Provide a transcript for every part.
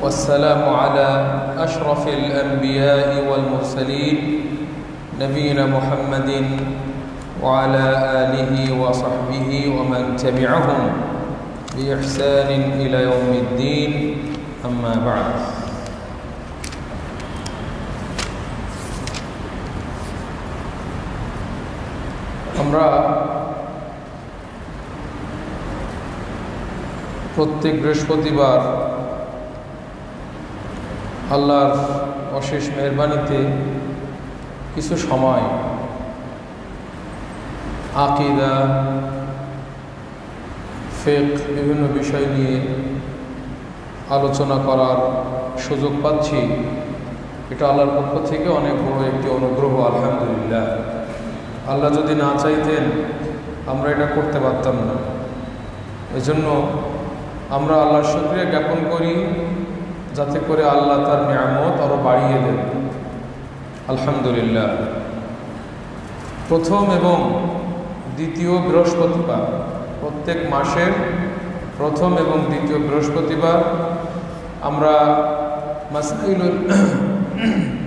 والسلام على أشرف الأنبياء والمرسلين نبينا محمد وعلى آله وصحبه ومن تبعهم بإحسان إلى يوم الدين أما بعد আমরা প্রত্যেক বৃহস্পতিবার আল্লাহর অশেষ মেহেরবানিতে কিছু সময় আকীদা ফিকহ বিভিন্ন বিষয় নিয়ে আলোচনা করার সুযোগ পাচ্ছি। এটা আল্লাহর পক্ষ থেকে অনেক বড় একটি অনুগ্রহ, আলহামদুলিল্লাহ। আল্লাহ যদি না চাইতেন আমরা এটা করতে পারতাম না। এজন্য আমরা আল্লাহর শুকরিয়া জ্ঞাপন করি যাতে করে আল্লাহ তার নিয়ামত আরও বাড়িয়ে দেন, আলহামদুলিল্লাহ। প্রথম এবং দ্বিতীয় বৃহস্পতিবার, প্রত্যেক মাসের প্রথম এবং দ্বিতীয় বৃহস্পতিবার আমরা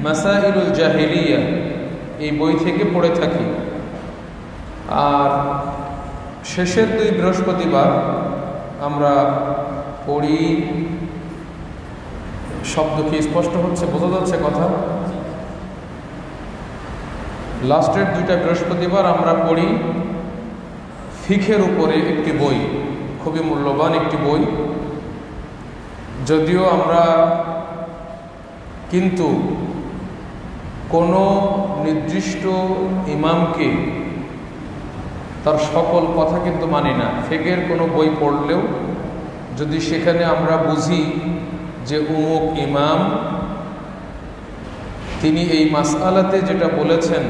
মাসাইলুল জাহিলিয়া এই বই থেকে পড়ে থাকি। আর শেষের দুই বৃহস্পতিবার আমরা পড়ি, শব্দ কি স্পষ্ট হচ্ছে, বোঝা যাচ্ছে কথা? লাস্টের দুইটা বৃহস্পতিবার আমরা পড়ি ফিকহের উপরে একটি বই, খুবই মূল্যবান একটি বই। যদিও আমরা কিন্তু কোনো নির্দিষ্ট ইমামকে তার সকল কথা কিন্তু মানি না। ফিকহের কোনো বই পড়লেও যদি সেখানে আমরা বুঝি যে অমুক ইমাম তিনি এই মাসআলাতে যেটা বলেছেন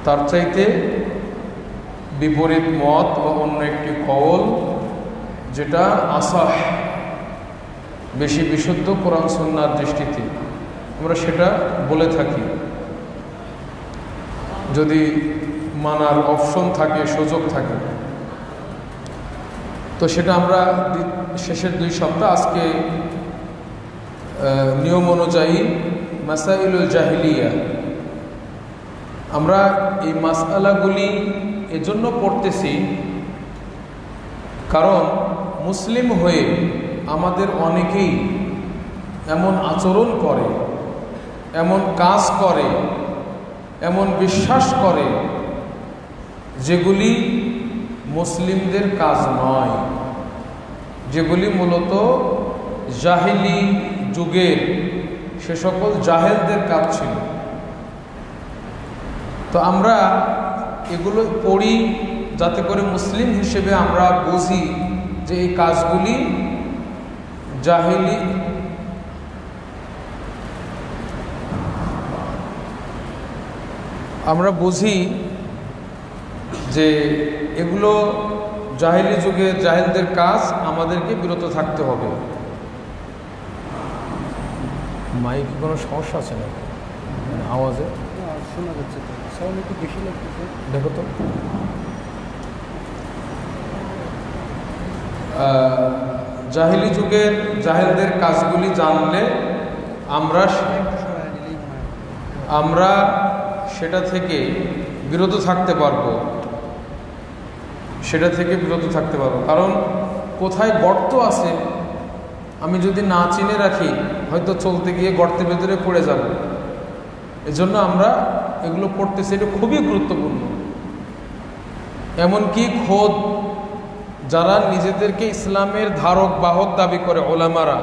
তার চাইতে বিপরীত মত বা অন্য একটি কওল যেটা আসাহ, বেশি বিশুদ্ধ কোরআন সুন্নাহর দৃষ্টিতে, আমরা সেটা বলে থাকি। যদি মানার অপশন থাকে, সুযোগ থাকে, তো সেটা আমরা শেষের দুই সপ্তাহ আজকে নিয়ম অনুযায়ী মাসাইলুল জাহিলিয়া, আমরা এই মাসআলাগুলি এজন্য পড়তেছি কারণ মুসলিম হয়ে আমাদের অনেকেই এমন আচরণ করে, এমন কাজ করে, এমন বিশ্বাস করে যেগুলি মুসলিমদের কাজ নয়, যেগুলি মূলত জাহিলি যুগের সে সকল জাহেলদের কাজ ছিল। তো আমরা এগুলো পড়ি যাতে করে মুসলিম হিসেবে আমরা বুঝি যে এই কাজগুলি জাহিলি, আমরা বুঝি যে এগুলো জাহিলি যুগের জাহেলদের কাজ, আমাদেরকে বিরত থাকতে হবে। মাইকে কোনো সমস্যা আছে না? আওয়াজে শোনা যাচ্ছে তো, সাউন্ড একটু বেশি লাগতেছে, দেখো তো। জাহিলি যুগের জাহেলদের কাজগুলি জানলে আমরা সেটা থেকে বিরত থাকতে পারবো, সেটা থেকে বিরত থাকতে পারবো। কারণ কোথায় গর্ত আছে আমি যদি না চিনে রাখি, হয়তো চলতে গিয়ে গর্তের ভেতরে পড়ে যাব। এজন্য আমরা এগুলো পড়তেছি, এটা খুবই গুরুত্বপূর্ণ। এমনকি খোদ যারা নিজেদেরকে ইসলামের ধারক বাহক দাবি করে, ওলামারা,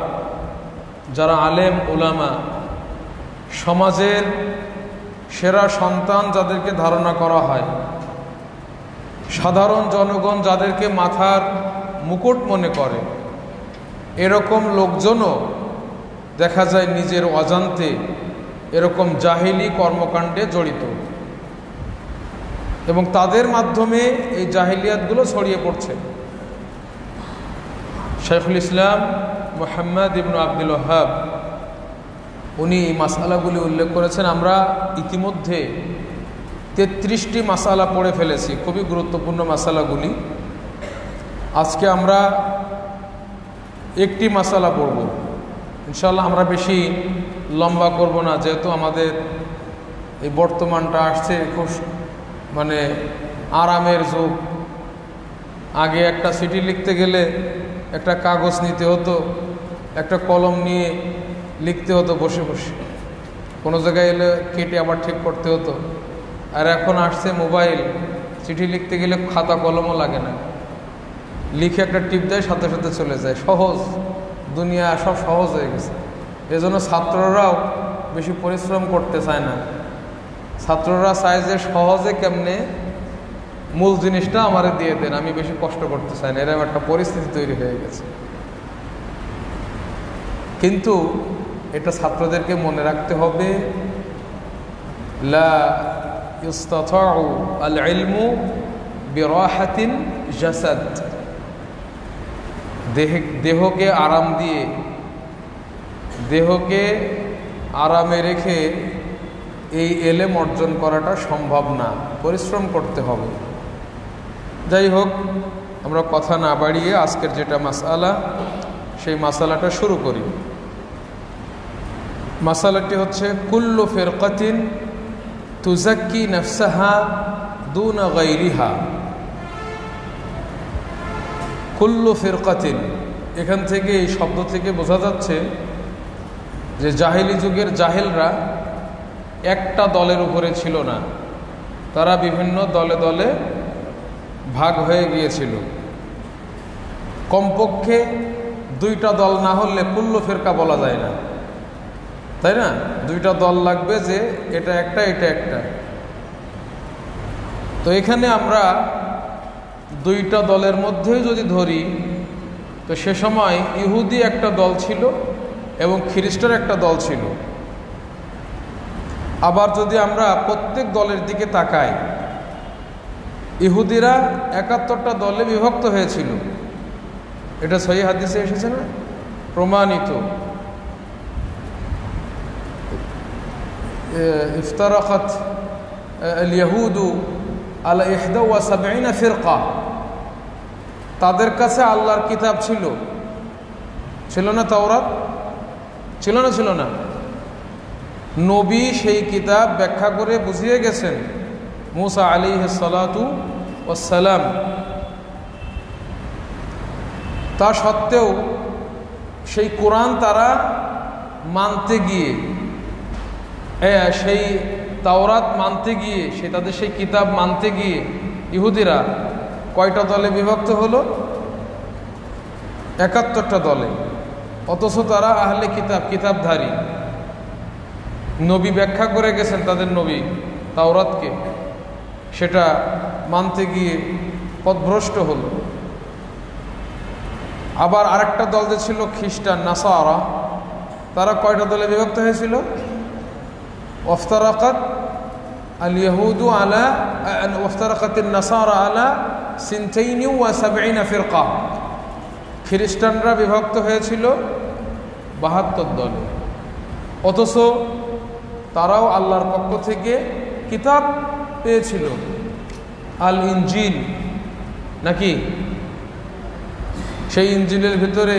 যারা আলেম ওলামা, সমাজের সেরা সন্তান যাদেরকে ধারণা করা হয়, সাধারণ জনগণ যাদেরকে মাথার মুকুট মনে করে, এরকম লোকজনও দেখা যায় নিজের অজান্তে এরকম জাহিলি কর্মকাণ্ডে জড়িত, এবং তাদের মাধ্যমে এই জাহিলিয়াতগুলো ছড়িয়ে পড়ছে। শাইখুল ইসলাম মুহাম্মদ ইবনে আব্দুল ওয়াহাব উনি এই মাসআলাগুলি উল্লেখ করেছেন। আমরা ইতিমধ্যে 33টি মাসালা পড়ে ফেলেছি, খুবই গুরুত্বপূর্ণ মাসালাগুলি। আজকে আমরা একটি মাসালা পড়ব ইনশাআল্লাহ। আমরা বেশি লম্বা করব না, যেহেতু আমাদের এই বর্তমানটা আসছে খুব আরামের যুগ। আগে একটা চিঠি লিখতে গেলে একটা কাগজ নিতে হতো, একটা কলম নিয়ে লিখতে হতো বসে বসে, কোনো জায়গায় এলে কেটে আবার ঠিক করতে হতো। আর এখন আসছে মোবাইল, চিঠি লিখতে গেলে খাতা কলমও লাগে না, লিখে একটা টিপ দেয়, সাথে সাথে চলে যায়। সহজ, দুনিয়া সব সহজ হয়ে গেছে। এজন্য ছাত্ররাও বেশি পরিশ্রম করতে চায় না। ছাত্ররা চায় যে সহজে কেমনে মূল জিনিসটা আমারে দিয়ে দেন, আমি বেশি কষ্ট করতে চাই না, এরকম একটা পরিস্থিতি তৈরি হয়ে গেছে। কিন্তু এটা ছাত্রদেরকে মনে রাখতে হবে, লা ইস্তাতাউ আল ইলমু বিরাহাতিন জাসাদ, দেহকে আরাম দিয়ে, দেহকে আরামে রেখে এই এলেম অর্জন করাটা সম্ভব না, পরিশ্রম করতে হবে। যাই হোক, আমরা কথা না বাড়িয়ে আজকের যেটা মাসআলা, সেই মাসআলাটা শুরু করি। মাসআলাটি হচ্ছে কুল্লু ফিরকাতিন তুজাক্কি নাফসাহা দুনা গায়রিহা। কুল্লু ফিরকাতিন, এখান থেকে, এই শব্দ থেকে বোঝা যাচ্ছে যে জাহেলি যুগের জাহেলরা একটা দলের উপরে ছিল না, তারা বিভিন্ন দলে দলে ভাগ হয়ে গিয়েছিল। কমপক্ষে দুইটা দল না হলে কুল্লু ফিরকা বলা যায় না, তাই না? দুইটা দল লাগবে, যে এটা একটা এটা একটা। তো এখানে আমরা দুইটা দলের মধ্যেই যদি ধরি, তো সে সময় ইহুদি একটা দল ছিল এবং খ্রিস্টান একটা দল ছিল। আবার যদি আমরা প্রত্যেক দলের দিকে তাকাই, ইহুদিরা ৭১টা দলে বিভক্ত হয়েছিল, এটা সহিহ হাদিসে এসেছে না, প্রমাণিত। ইফতারাকাত আল ইয়াহুদু আলা ৭১ ফিরকা, তাদের কাছে আল্লাহর কিতাব ছিল, ছিল না? তাওরাত ছিল না? ছিল না? নবী সেই কিতাব ব্যাখ্যা করে বুঝিয়ে গেছেন, মুসা আলাইহিস সালাতু ওয়াস সালাম। তা সত্ত্বেও সেই কোরআন তারা মানতে গিয়ে, সেই তাওরাত মানতে গিয়ে, তাদের সেই কিতাব মানতে গিয়ে ইহুদিরা কয়টা দলে বিভক্ত হলো? ৭১টা দলে। অথচ তারা আহলে কিতাব, কিতাবধারী। নবী ব্যাখ্যা করে গেছেন তাদের নবী তাওরাতকে, সেটা মানতে গিয়ে পথভ্রষ্ট হলো। আবার আরেকটা দল যে ছিল খ্রিস্টান, নাসারা, তারা কয়টা দলে বিভক্ত হয়েছিল? ওয়াফতারাকাত আল ইয়াহুদু আলা ওয়াফতারাকাতিন নাসারা আলা ৭২ ফিরকা। খ্রিস্টানরা বিভক্ত হয়েছিল ৭২ দলে। অথচ তারাও আল্লাহর পক্ষ থেকে কিতাব পেয়েছিল, আল ইনজিল, নাকি? সেই ইনজিলের ভিতরে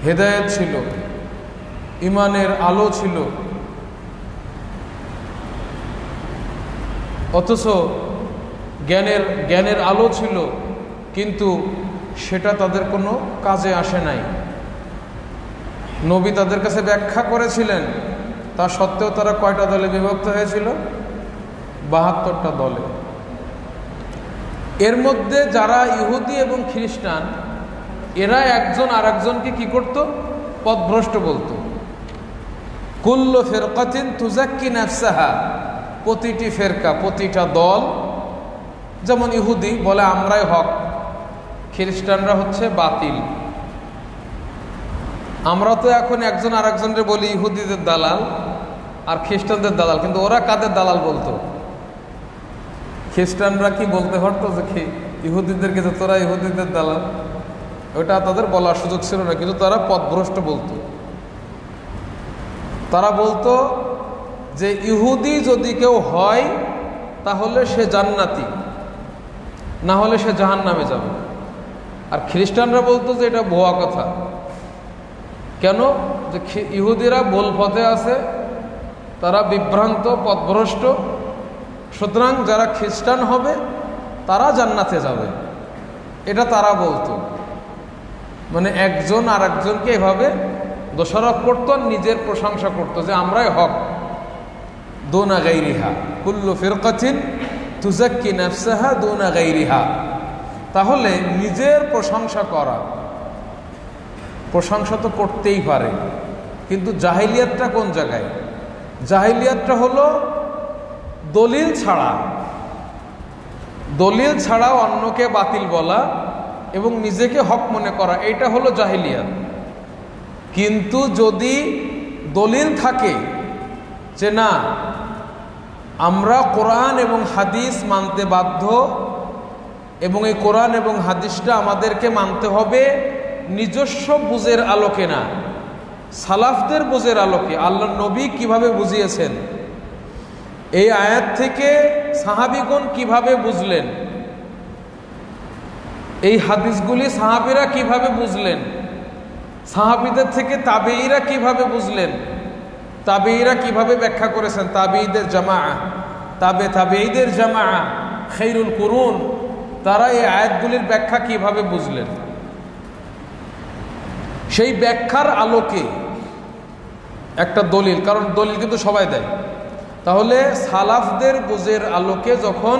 হেদায়েত ছিল, ইমানের আলো ছিল। অথচ জ্ঞানের আলো ছিল, কিন্তু সেটা তাদের কোনো কাজে আসে নাই। নবী তাদের কাছে ব্যাখ্যা করেছিলেন, তা সত্ত্বেও তারা কয়টা দলে বিভক্ত হয়েছিল? ৭২টা দলে। এর মধ্যে যারা ইহুদি এবং খ্রিস্টান, এরা একজন আরেকজনকে কি করত? পথভ্রষ্ট বলতো। কুল্লু ফিরকাতিন তুজাক্কি নাফসাহা, প্রতিটি ফেরকা, প্রতিটা দল, যেমন ইহুদি বলে আমরাই হক, খ্রিস্টানরা হচ্ছে বাতিল। আমরা তো এখন একজন আরেকজনকে বলি ইহুদিদের দালাল আর খ্রিস্টানদের দালাল, কিন্তু ওরা কাদের দালাল বলতো? খ্রিস্টানরা কি বলতে পারতো যে ইহুদিদেরকে যে তোরা ইহুদিদের দালাল? ওটা তাদের বলার সুযোগ ছিল না, কিন্তু তারা পথভ্রষ্ট বলতো। তারা বলতো যে ইহুদি যদি কেউ হয় তাহলে সে জান্নাতি, না হলে সে জাহান্নামে যাবে। আর খ্রিস্টানরা বলতো যে এটা ভুয়া কথা। কেন? যে ইহুদিরা ভুল পথে আছে, তারা বিভ্রান্ত পথভ্রষ্ট, সুতরাং যারা খ্রিস্টান হবে তারা জান্নাতে যাবে, এটা তারা বলতো। মানে একজন আর একজনকে এভাবে দোষারোপ করতো, নিজের প্রশংসা করতো যে আমরাই হক। দুনা গাইরিহা কুল্লু ফিরকাতিন তুজাক্কি নাফসাহা দুনা গাইরিহা। তাহলে নিজের প্রশংসা করা, প্রশংসা তো করতেই পারে, কিন্তু জাহিলিয়াতটা কোন জায়গায়? জাহিলিয়াতটা হলো দলিল ছাড়া, দলিল ছাড়া অন্যকে বাতিল বলা এবং নিজেকে হক মনে করা, এটা হলো জাহিলিয়াত। কিন্তু যদি দলিল থাকে যে না, আমরা কোরআন এবং হাদিস মানতে বাধ্য এবং এই কোরআন এবং হাদিসটা আমাদেরকে মানতে হবে নিজস্ব বুঝের আলোকে না, সালাফদের বুঝের আলোকে। আল্লাহ নবী কিভাবে বুঝিয়েছেন, এই আয়াত থেকে সাহাবীগণ কিভাবে বুঝলেন, এই হাদিসগুলি সাহাবীরা কিভাবে বুঝলেন, সাহাবীদের থেকে তাবেঈরা কিভাবে বুঝলেন, তাবেঈরা কিভাবে ব্যাখ্যা করেছেন, তাবেঈদের জামাআ, তাবেঈদের জামাআ খায়রুল কুরুন, তারা এই আয়াতগুলির ব্যাখ্যা কিভাবে বুঝলেন, সেই ব্যাখ্যার আলোকে একটা দলিল, কারণ দলিল কিন্তু সবাই দেয়। তাহলে সালাফদের বুঝের আলোকে যখন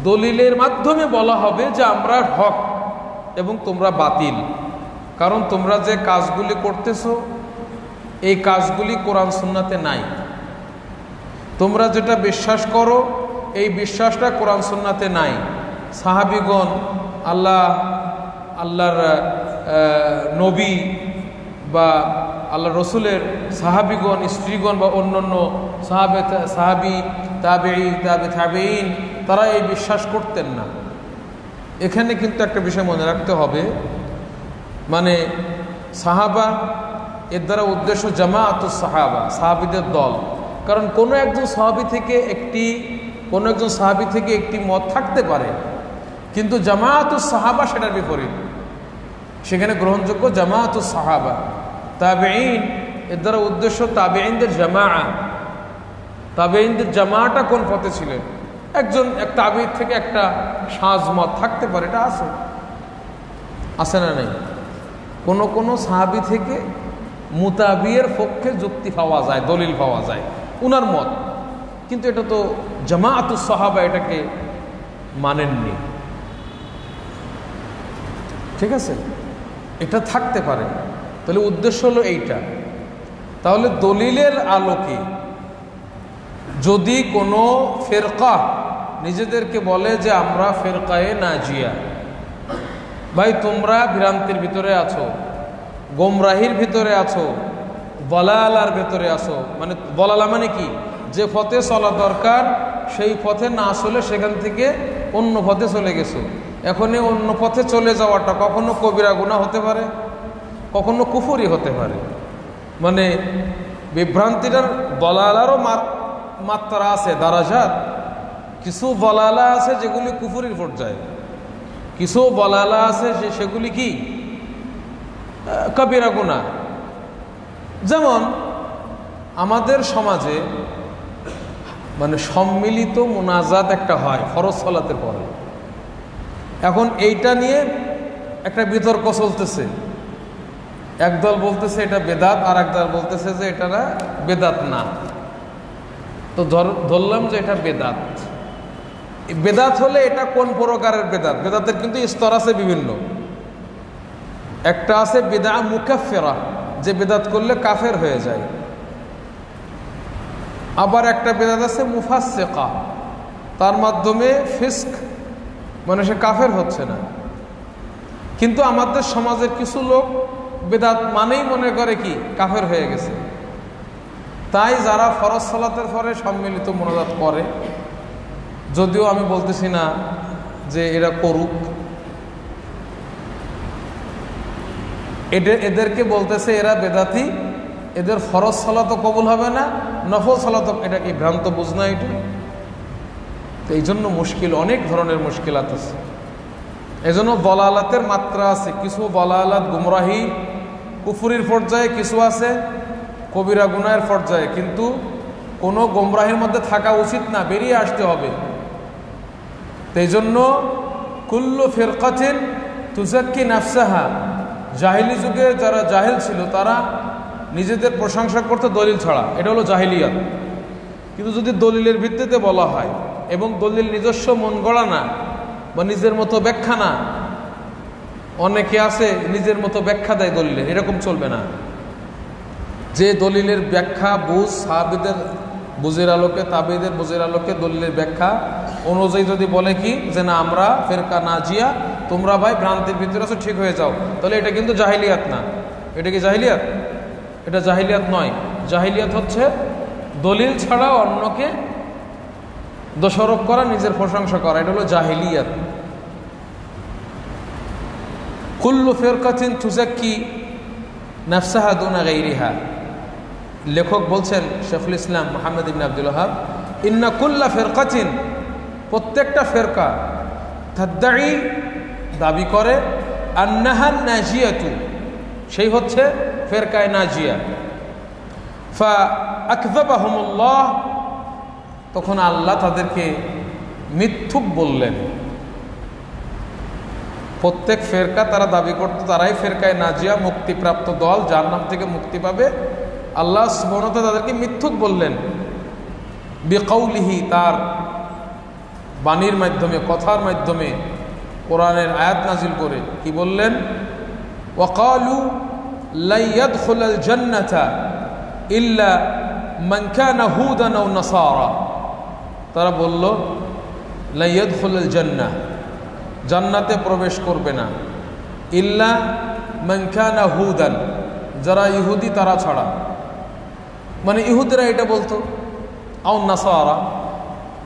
দলিলের মাধ্যমে বলা হবে যে আমরা হক এবং তোমরা বাতিল, কারণ তোমরা যে কাজগুলি করতেছো এই কাজগুলি কোরআন সুন্নাতে নাই, তোমরা যেটা বিশ্বাস করো এই বিশ্বাসটা কোরআন সুন্নাতে নাই। সাহাবীগণ, আল্লাহর নবী বা আল্লাহ রসুলের সাহাবীগণ, স্ত্রীগণ বা অন্যান্য সাহাবী তাবেঈন, তারা এই বিশ্বাস করতেন না। এখানে কিন্তু একটা বিষয় মনে রাখতে হবে, মানে সাহাবা এর দ্বারা উদ্দেশ্য জামাআতুস সাহাবা, সাহাবীদের দল। কারণ কোনো একজন সাহাবী থেকে একটি মত থাকতে পারে, কিন্তু জামাআতুস সাহাবা সেটার বিপরীত, সেখানে গ্রহণযোগ্য জামাআতুস সাহাবা। তাবেঈন এর দ্বারা উদ্দেশ্য তাবেঈনদের জামাআ, তাবেঈনদের জামাআটা কোন পথে ছিলেন। এক তাবেঈ থেকে একটা সাজ মত থাকতে পারে, এটা আছে না নেই? কোন সাহাবী থেকে মুতাবিয়ের পক্ষে যুক্তি পাওয়া যায়, দলিল পাওয়া যায়, উনার মত, কিন্তু এটা তো জামাআতুস সাহাবা এটাকে মানেননি। ঠিক আছে, এটা থাকতে পারে। তাহলে উদ্দেশ্য হলো এইটা। তাহলে দলিলের আলোকে যদি কোনো ফেরকা নিজেদেরকে বলে যে আমরা ফেরকায়ে নাজিয়া, ভাই তোমরা ভ্রান্তির ভিতরে আছো, গোমরাহির ভিতরে আছো, বলালার ভিতরে আছো। মানে বলালা মানে কি? যে পথে চলা দরকার সেই পথে না চলে সেখান থেকে অন্য পথে চলে গেছো। এখন এই অন্য পথে চলে যাওয়াটা কখনো কবিরা গুনাহ হতে পারে, কখনো কুফরি হতে পারে। মানে বিভ্রান্তিটার বলালারও মাত্রা আছে, দারাজাত। কিছু বলালা আছে যেগুলি কুফরির পর্যায়ে, কিছু বলালা আছে সেগুলি কি কবিরা গুনাহ। যেমন আমাদের সমাজে মানে সম্মিলিত মুনাজাত একটা হয় ফরজ সালাতের পরে। এখন এইটা নিয়ে একটা বিতর্ক চলতেছে, একদল বলতেছে এটা বেদাত, আর একদল বলতেছে যে এটা না, বেদাত না। তো ধরলাম যে এটা বেদাত। বেদাত হলে এটা কোন প্রকারের বেদাত? বেদাতের কিন্তু স্তর আছে বিভিন্ন। একটা আছে বিদআ মুকাফফিরা, যে বেদাত করলে কাফের হয়ে যায়। আবার একটা বেদাত আছে মুফাসসিকা, তার মাধ্যমে ফিস্ক, মানে সে কাফের হচ্ছে না। কিন্তু আমাদের সমাজের কিছু লোক বেদাত মানেই মনে করে কি কাফের হয়ে গেছে। তাই যারা ফরজ সালাতের পরে সম্মিলিত মুনাজাত করে, যদিও আমি বলতেছি না যে এরা করুক, এদেরকে বলতেছে এরা বেদাতি, এদের ফরজ সালাতও কবুল হবে না, নফল সালাতও। এটা কি ভ্রান্ত বুঝ না এটা? তো এই জন্য মুশকিল, অনেক ধরনের মুশকিলাত আছে। এজন্য দলালাতের মাত্রা আছে, কিছু দলালাত গুমরাহি কুফরির পর্যায়ে, কিছু আছে কবিরা গুনাহের পর্যায়ে। কিন্তু কোনো গুমরাহির মধ্যে থাকা উচিত না, বেরিয়ে আসতে হবে। এই জন্য কুল্লু ফিরকাতিন তুজাক্কি নাফসাহা, জাহিলি যুগে যারা জাহিল ছিল তারা নিজেদের প্রশংসা করতে দলিল ছাড়া, এটা হলো জাহিলিয়াত। কিন্তু যদি দলিলের ভিত্তিতে বলা হয় এবং দলিল নিজস্ব মন গড়া না বা নিজের মতো ব্যাখ্যা না, অনেকে আছে নিজের মতো ব্যাখ্যা দেয় দলিলে, এরকম চলবে না। যে দলিলের ব্যাখ্যা বুঝ সাহাবীদের বুঝের আলোকে, তাবেঈদের বুঝের আলোকে দলিলের ব্যাখ্যা অনুযায়ী যদি বলে কি যে না আমরা ফেরকা নাজিয়া, তোমরা ভাই ভ্রান্তির ভিতরে আছো, ঠিক হয়ে যাও, তাহলে এটা কিন্তু জাহিলিয়াত না। এটা কি জাহিলিয়াত? এটা জাহিলিয়াত নয়। জাহিলিয়াত হচ্ছে দলিল ছাড়া অন্যকে দোষারোপ করা, নিজের প্রশংসা করা, এটা হলো জাহিলিয়াত। কুল্লু ফিরকাতিন তুজাক্কি নাফসাহা দুনা গায়রিহা। লেখক বলছেন শেখুল ইসলাম মুহাম্মদ ইবনে আব্দুল ওয়াহাব, ইন্না কুল্লা ফিরকাতিন, প্রত্যেকটা ফেরকা, তাদঈ দাবি করে, আন্নাহা নাজিয়াতু, সেই হচ্ছে ফেরকায়ে নাজিয়া। ফা আকযাবাহুমুল্লাহ, তখন আল্লাহ তাদেরকে মিথ্যুক বললেন। প্রত্যেক ফেরকা তারা দাবি করত তারাই ফেরকায়ে নাজিয়া, মুক্তিপ্রাপ্ত দল, জাহান্নাম থেকে মুক্তি পাবে। আল্লাহ সুবহানাহু ওয়া তাআলা তাদেরকে মিথ্যুক বললেন বিকাউলিহি, তার বাণীর মাধ্যমে, কথার মাধ্যমে, কোরআনের আয়াত নাজিল করে। কি বললেন? ওয়াকালু লা ইয়াদখুলাল জান্নাতা ইল্লা মান কানা হুদান আও নাসারা, তারা বলল লা ইয়াদখুলাল জান্নাহ, জান্নাতে প্রবেশ করবে না, ইল্লা মান কানা হুদান, যারা ইহুদি তারা ছাড়া। মানে ইহুদিরা এটা বলতো, আও নাসারা,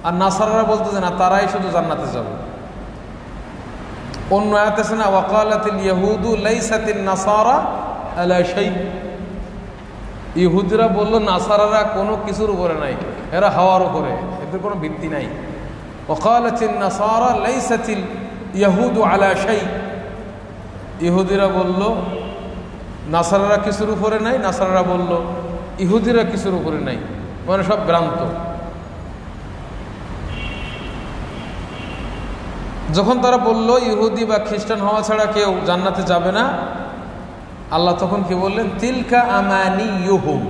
আর নাসারারা বলতো যে না তারাই শুধু জান্নাতে যাবে। অন্য আয়াত আছে না, ওয়াকালাতিল ইয়াহুদু লাইসাতিন নাসারা আলা শাই, ইহুদিরা বলল নাসারারা কোনো কিছুর উপরে নাই, এরা হাওয়ার উপরে, এদের কোনো ভিত্তি নাই। ওয়াকালাতিন নাসারা লাইসাতিল ইয়াহুদু আলা শাই, ইহুদিরা বলল নাসারারা কিছুর উপরে নাই, নাসারারা বলল ইহুদিরা কিছুর উপরে নাই, মানে সব ভ্রান্ত। যখন তারা বলল ইহুদি বা খ্রিস্টান হওয়া ছাড়া কেউ জান্নাতে যাবে না, আল্লাহ তখন কি বললেন? তিলকা আমানিয়ুহুম,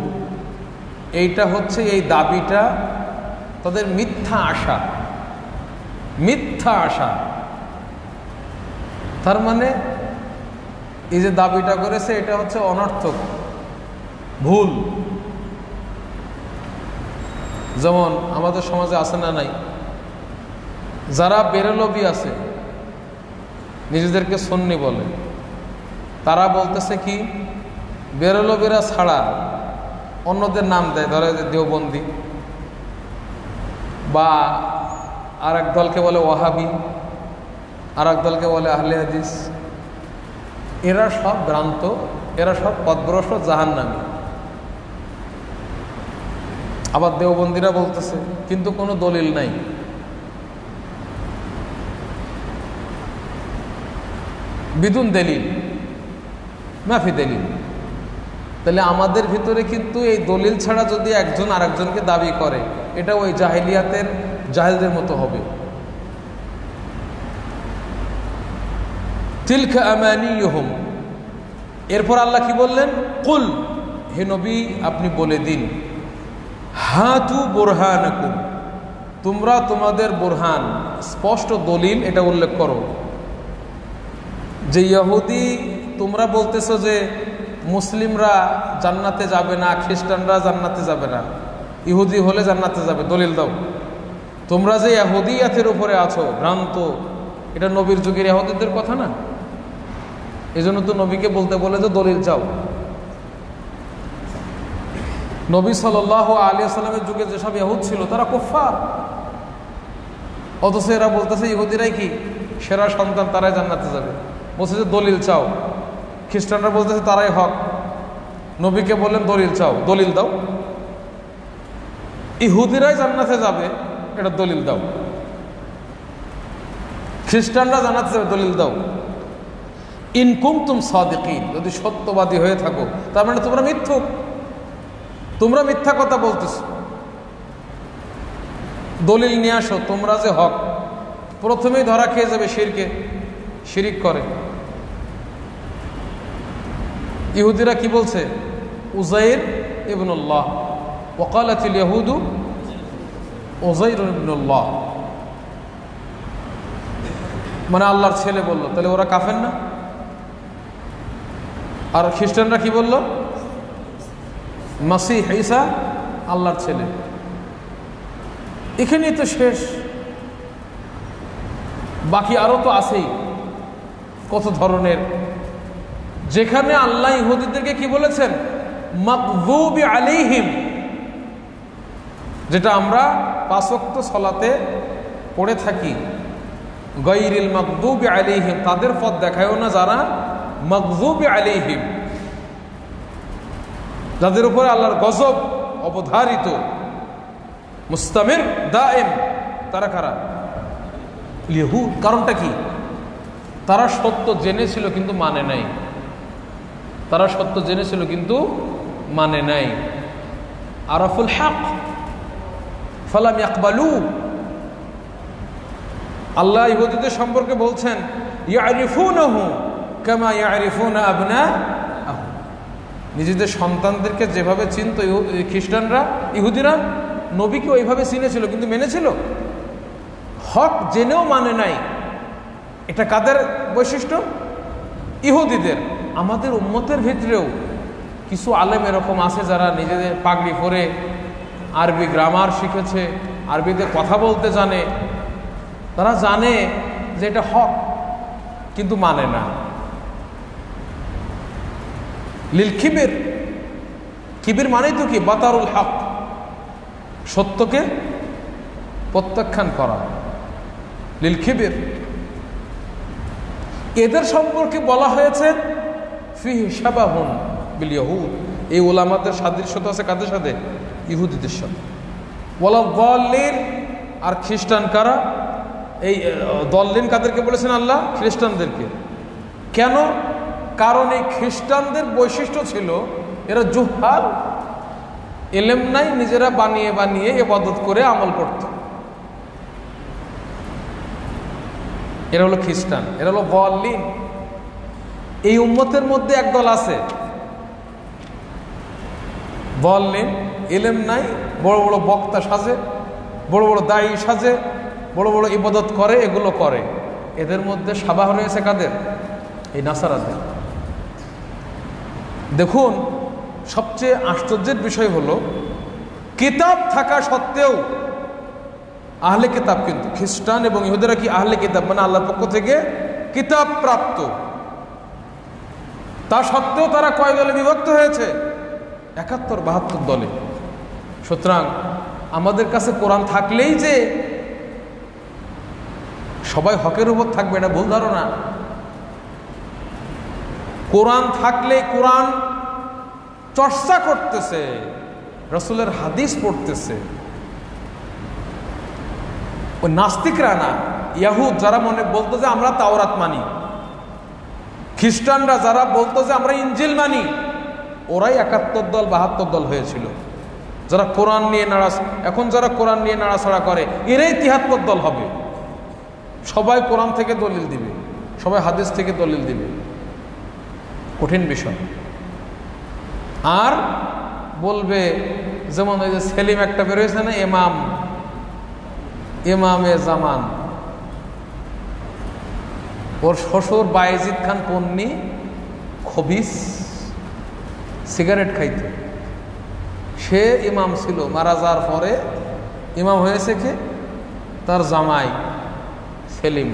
এইটা হচ্ছে, এই দাবিটা তাদের মিথ্যা আশা, মিথ্যা আশা। তার মানে এই যে দাবিটা করেছে এটা হচ্ছে অনর্থক, ভুল। যেমন আমাদের সমাজে আছে না নাই, যারা বেরলবি আছে, নিজেদেরকে সুন্নি বলে, তারা বলতেছে কি বেরলবিরা ছাড়া অন্যদের নাম দেয়, ধরো দেওবন্দি, বা আর এক দলকে বলে ওয়াহাবি, আর এক দলকে বলে আহলে হাদিস। এরা সব ভ্রান্ত, এরা সব পথভ্রষ্ট, জাহান্নামী। আবার দেওবন্দিরা বলতেছে কিন্তু কোনো দলিল নাই। বিদুন দলিল, মাফি দলিল। তাহলে আমাদের ভিতরে কিন্তু এই দলিল ছাড়া যদি একজন আরেকজনকে দাবি করে, এটা ওই জাহিলিয়াতের জাহেলদের মতো হবে। তিলকা আমানিয়ুহুম। এরপর আল্লাহ কি বললেন? কুল, হে নবী আপনি বলে দিন, হাতু বুরহানাকুম, তোমরা তোমাদের বুরহান, স্পষ্ট দলিল এটা উল্লেখ করো। যে ইহুদি তোমরা বলতেছো যে মুসলিমরা জান্নাতে যাবে না, খ্রিস্টানরা জান্নাতে যাবে না, ইহুদি হলে জান্নাতে যাবে, দলিল দাও। তোমরা যে ইহুদিয়াতের উপরে আছো ভ্রান্ত, এটা নবীর যুগের ইহুদিদের কথা না। এই জন্য তো নবীকে বলতে বলে যে দলিল চাও। নবী সাল্লাল্লাহু আলাইহি ওয়াসাল্লামের যুগে যেসব ইহুদ ছিল তারা কুফফার, অথচ এরা বলতেছে ইহুদিরাই কি সেরা সন্তান, তারাই জান্নাতে যাবে। বলছে যে দলিল চাও। খ্রিস্টানরা বলতেছে তারাই হক, নবীকে বললেন দলিল চাও, দলিল দাও। ইহুদিরাই জান্নাতে যাবে, এটা দলিল দাও। খ্রিস্টানরা জানাতে যাবে দলিল দাও, ইন কুনতুম সাদিকিন, যদি সত্যবাদী হয়ে থাকো, তার মানে তোমরা মিথ্যুক, তোমরা মিথ্যা কথা বলতেছো, দলিল নিয়ে আসো তোমরা যে হক। প্রথমেই ধরা খেয়ে যাবে শিরিক করে। ইহুদিরা কি বলছে? উযাইর ইবনুল্লাহ, ওয়াকালাতিল ইয়াহুদু উযাইর ইবনুল্লাহ, মানে আল্লাহর ছেলে বলল। তাহলে ওরা কাফের না? আর খ্রিস্টানরা কি বলল? মাসিহ ঈসা আল্লাহর ছেলে। এখানেই তো শেষ, বাকি আরো তো আছেই কত ধরনের। যেখানে আল্লাহ ইহুদিদেরকে কি বলেছেন? মাগযুবি আলাইহিম, যেটা আমরা 5 ওয়াক্ত সালাতে পড়ে থাকি, গায়রিল মাগযুবি আলাইহিম, তাদের পথ দেখায়ও না যারা মাগযুবি আলাইহিম, যাদের উপরে আল্লাহর গজব অবধারিত, মুস্তামির দায়েম। তারা কারা? ইহুদ। কারণটা কি? তারা সত্য জেনেছিল কিন্তু মানে নাই, তারা সত্য জেনেছিল কিন্তু মানে নাই। আরাফুল হক ফালাম ইয়াকবালু। আল্লাহ ইহুদিদের সম্পর্কে বলছেন ইয়ারিফুনাহু কামা ইয়ারিফুনা আবনাআহুম, নিজেদের সন্তানদেরকে যেভাবে চিনত খ্রিস্টানরা, ইহুদিরা নবীকে ওইভাবে চিনেছিল কিন্তু মেনেছিল। হক জেনেও মানে নাই। এটা কাদের বৈশিষ্ট্য? ইহুদিদের। আমাদের উম্মতের ভিতরেও কিছু আলেম এরকম আছে যারা নিজেদের পাগড়ি পরে আরবি গ্রামার শিখেছে, আরবিতে কথা বলতে জানে, তারা জানে যে এটা হক কিন্তু মানে না। লিল খিবির, খিবির মানেই তো কি? বাতারুল হক, সত্যকে প্রত্যাখ্যান করা। লিল খিবির। এদের সম্পর্কে বলা হয়েছে ফিহি শাবাহুন বিল ইয়াহুদ, এই উলামাদের সাদৃশ্যতা আছে কাদের সাথে? ইহুদিদের সাথে। ওয়ালা দাল্লিন, আর খ্রিস্টান কারা? এই দল্লিন কাদেরকে বলেছেন আল্লাহ? খ্রিস্টানদেরকে। কেন? কারণ এই খ্রিস্টানদের বৈশিষ্ট্য ছিল এরা জুহাল, এলেম নাই, নিজেরা বানিয়ে বানিয়ে ইবাদত করে আমল করত। এরা হলো খ্রিস্টান, এরা হলো দাল্লিন। এই উম্মতের মধ্যে একদল আছে দাল্লিন, এলেম নাই, বড় বড় বক্তা সাজে, বড় বড় দায়ী সাজে, বড় বড় ইবাদত করে, এগুলো করে। এদের মধ্যে শাবাহ রয়েছে কাদের? এই নাসারাদের। দেখুন, সবচেয়ে আশ্চর্যের বিষয় হলো কিতাব থাকা সত্ত্বেও, আহলে কিতাব কিন্তু খ্রিস্টান এবং ইহুদিরা কি আহলে কিতাব, মানে আল্লাহর পক্ষ থেকে কিতাব প্রাপ্ত, তা সত্ত্বেও তারা কয় দলে বিভক্ত হয়েছে? 71-72 দলে। সুতরাং আমাদের কাছে কোরআন থাকলেই যে সবাই হকের উপর থাকবে এটা ভুল ধারণা। কোরআন থাকলে, কোরআন চর্চা করতেছে, রাসূলের হাদিস পড়তেছে, ওই নাস্তিকরা না, ইয়াহুদ যারা মনে বলতো যে আমরা তাওরাত মানি, খ্রিস্টানরা যারা বলতো যে আমরা ইনজিল মানি, ওরাই 71 দল 72 দল হয়েছিল। যারা কোরআন নিয়ে এখন যারা কোরআন নিয়ে নাড়াছাড়া করে, এরাই 73 দল হবে। সবাই কোরআন থেকে দলিল দিবে, সবাই হাদিস থেকে দলিল দিবে। কঠিন বিষয়। আর বলবে, যেমন ওই যে সেলিম একটা বেরোয়েছে না, ইমামে জামান, ওর শ্বশুর বায়েজিদ খান পন্নী খবিস, সিগারেট খাইত। সে ইমাম ছিল, মারা যাওয়ার পরে ইমাম হয়েছে কে? তার জামাই সেলিম,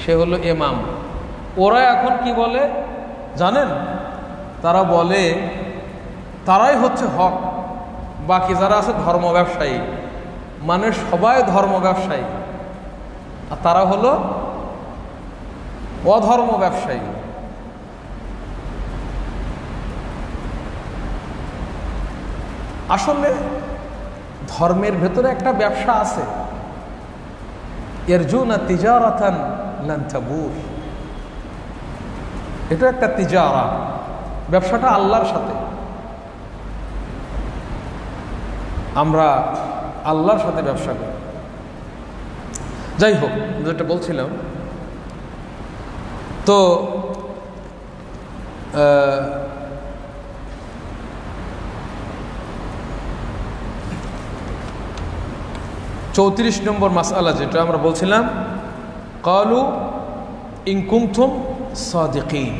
সে হলো ইমাম। ওরা এখন কি বলে জানেন? তারা বলে তারাই হচ্ছে হক, বাকি যারা আছে ধর্ম ব্যবসায়ী, মানে সবাই ধর্ম ব্যবসায়ী, আর তারা হলো অধর্ম ব্যবসায়ী। আসলে ধর্মের ভেতরে একটা ব্যবসা আছে, ইয়ারজুনা তিজারাতান লান তাবুর। এটা একটা তিজারা, ব্যবসাটা আল্লাহর সাথে। আমরা আল্লাহর সাথে ব্যবসা করি। যাই হোক, যেটা বলছিলাম, তো 34 নম্বর মাসআলা যেটা আমরা বলছিলাম, ক্বালু ইন কুনতুম সাদিকিন,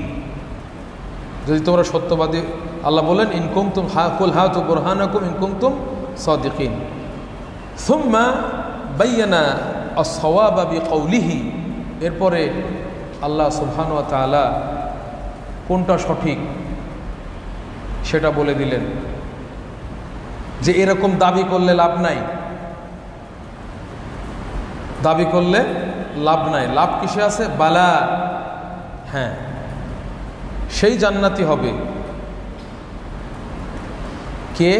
যদি তোমরা সত্যবাদী, আল্লাহ বলেন ইন কুনতুম কুল হাতু বুরহানাকুম ইন কুনতুম সাদিকিন। সুম্মা বায়্যানা আস-সাওয়াবা বিকাউলিহি, এরপরে আল্লাহ সুবহানাহু ওয়া তাআলা কোনটা সঠিক সেটা বলে দিলেন, যে এরকম দাবি করলে লাভ নাই, দাবি করলে লাভ নাই। লাভ কিসে আছে? বালা, হ্যাঁ, সেই জান্নাতি হবে কে?